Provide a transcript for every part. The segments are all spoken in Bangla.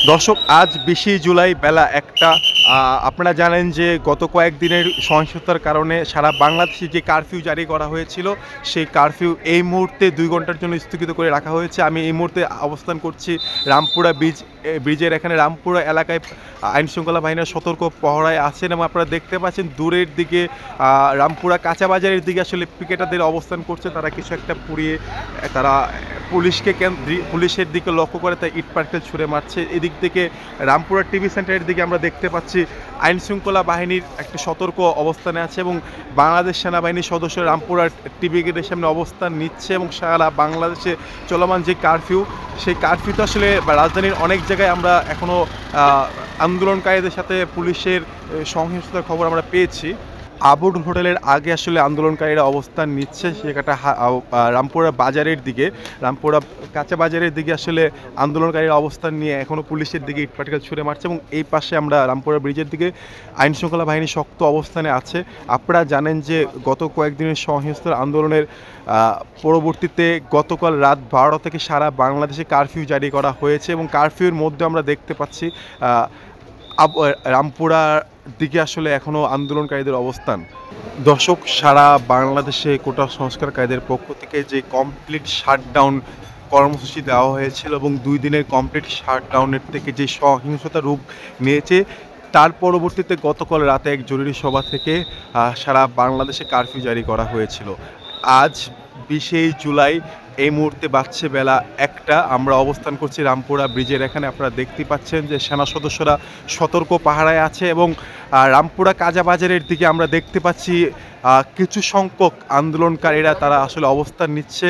দর্শক, আজ 20 জুলাই বেলা 1টা। আপনারা জানেন যে গত কয়েকদিনের সহিংসতার কারণে সারা বাংলাদেশে যে কারফিউ জারি করা হয়েছিল, সেই কারফিউ এই মুহূর্তে 2 ঘন্টার জন্য স্থগিত করে রাখা হয়েছে। আমি এই মুহূর্তে অবস্থান করছি রামপুরা ব্রিজের এখানে। রামপুরা এলাকায় আইনশৃঙ্খলা বাহিনীর সতর্ক পহরায় আছেন এবং আপনারা দেখতে পাচ্ছেন দূরের দিকে রামপুরা কাঁচা বাজারের দিকে আসলে পিকেটারদের অবস্থান করছে। তারা কিছু একটা পুড়িয়ে তারা পুলিশের দিকে লক্ষ্য করে তাই ইট পাটকেল ছুঁড়ে মারছে। এদিক থেকে রামপুরা টিভি সেন্টারের দিকে আমরা দেখতে পাচ্ছি আইনশৃঙ্খলা বাহিনীর একটা সতর্ক অবস্থানে আছে এবং বাংলাদেশ সেনাবাহিনীর সদস্য রামপুরা টিভি গেটের সামনে অবস্থান নিচ্ছে এবং সারা বাংলাদেশে চলমান যে কারফিউ, সেই কারফিউতে আসলে রাজধানীর অনেক জায়গায় আমরা এখনও আন্দোলনকারীদের সাথে পুলিশের সহিংসতার খবর আমরা পেয়েছি। আবুড হোটেলের আগে আসলে আন্দোলনকারীরা অবস্থান নিচ্ছে, সেটা রামপুরা বাজারের দিকে, রামপুরা কাঁচা বাজারের দিকে আসলে আন্দোলনকারীরা অবস্থান নিয়ে এখনও পুলিশের দিকে ইট পাটকেল ছুঁড়ে মারছে এবং এই পাশে আমরা রামপুরা ব্রিজের দিকে আইনশৃঙ্খলা বাহিনী শক্ত অবস্থানে আছে। আপনারা জানেন যে গত কয়েকদিনের সহিংসতার আন্দোলনের পরবর্তীতে গতকাল রাত 12টা থেকে সারা বাংলাদেশে কারফিউ জারি করা হয়েছে এবং কারফিউর মধ্যে আমরা দেখতে পাচ্ছি রামপুরা দিকে আসলে এখনও আন্দোলনকারীদের অবস্থান। দর্শক, সারা বাংলাদেশে কোটা সংস্কারকারীদের পক্ষ থেকে যে কমপ্লিট শাটডাউন কর্মসূচি দেওয়া হয়েছিল এবং 2 দিনের কমপ্লিট শাটডাউনের থেকে যে সহিংসতা রূপ নিয়েছে, তার পরবর্তীতে গতকাল রাতে এক জরুরি সভা থেকে সারা বাংলাদেশে কারফিউ জারি করা হয়েছিল। আজ 20 জুলাই এই মুহূর্তে বাজছে বেলা 1টা। আমরা অবস্থান করছি রামপুরা ব্রিজের এখানে। আপনারা দেখতে পাচ্ছেন যে সেনা সদস্যরা সতর্ক পাহারায় আছে এবং রামপুরা কাঁচা বাজারের দিকে আমরা দেখতে পাচ্ছি কিছু সংখ্যক আন্দোলনকারীরা তারা আসলে অবস্থান নিচ্ছে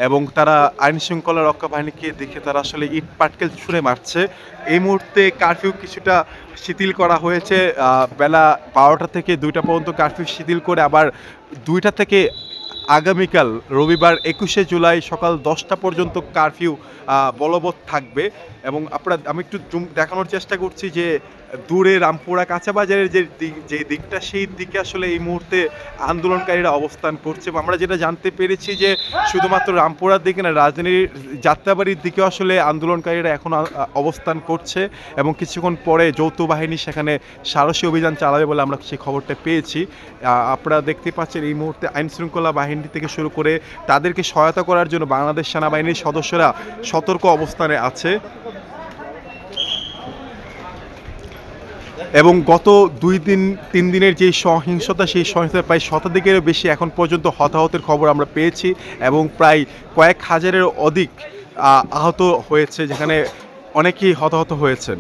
এবং তারা আইনশৃঙ্খলা রক্ষা বাহিনীকে দেখে তারা আসলে ইট পাটকেল ছুঁড়ে মারছে। এই মুহূর্তে কারফিউ কিছুটা শিথিল করা হয়েছে। বেলা 12টা থেকে 2টা পর্যন্ত কারফিউ শিথিল করে আবার 2টা থেকে আগামীকাল রবিবার 21 জুলাই সকাল 10টা পর্যন্ত কারফিউ বলবৎ থাকবে এবং আমি একটু দেখানোর চেষ্টা করছি যে দূরে রামপুরা কাঁচা বাজারের যে দিকটা, সেই দিকে আসলে এই মুহূর্তে আন্দোলনকারীরা অবস্থান করছে। আমরা যেটা জানতে পেরেছি যে শুধুমাত্র রামপুরার দিকে না, রাজধানীর যাত্রাবাড়ির দিকে আসলে আন্দোলনকারীরা এখন অবস্থান করছে এবং কিছুক্ষণ পরে যৌথ বাহিনী সেখানে সারসী অভিযান চালাবে বলে আমরা সেই খবরটা পেয়েছি। আপনারা দেখতে পাচ্ছেন এই মুহূর্তে আইনশৃঙ্খলা বাহিনী থেকে শুরু করে তাদেরকে সহায়তা করার জন্য বাংলাদেশ সেনাবাহিনীর সদস্যরা সতর্ক অবস্থানে আছে এবং গত 2-3 দিনের যে সহিংসতা, সেই সহিংসতা প্রায় শতাধিকেরও বেশি এখন পর্যন্ত হতাহতের খবর আমরা পেয়েছি এবং প্রায় কয়েক হাজারের অধিক আহত হয়েছে, যেখানে অনেকেই হতাহত হয়েছেন।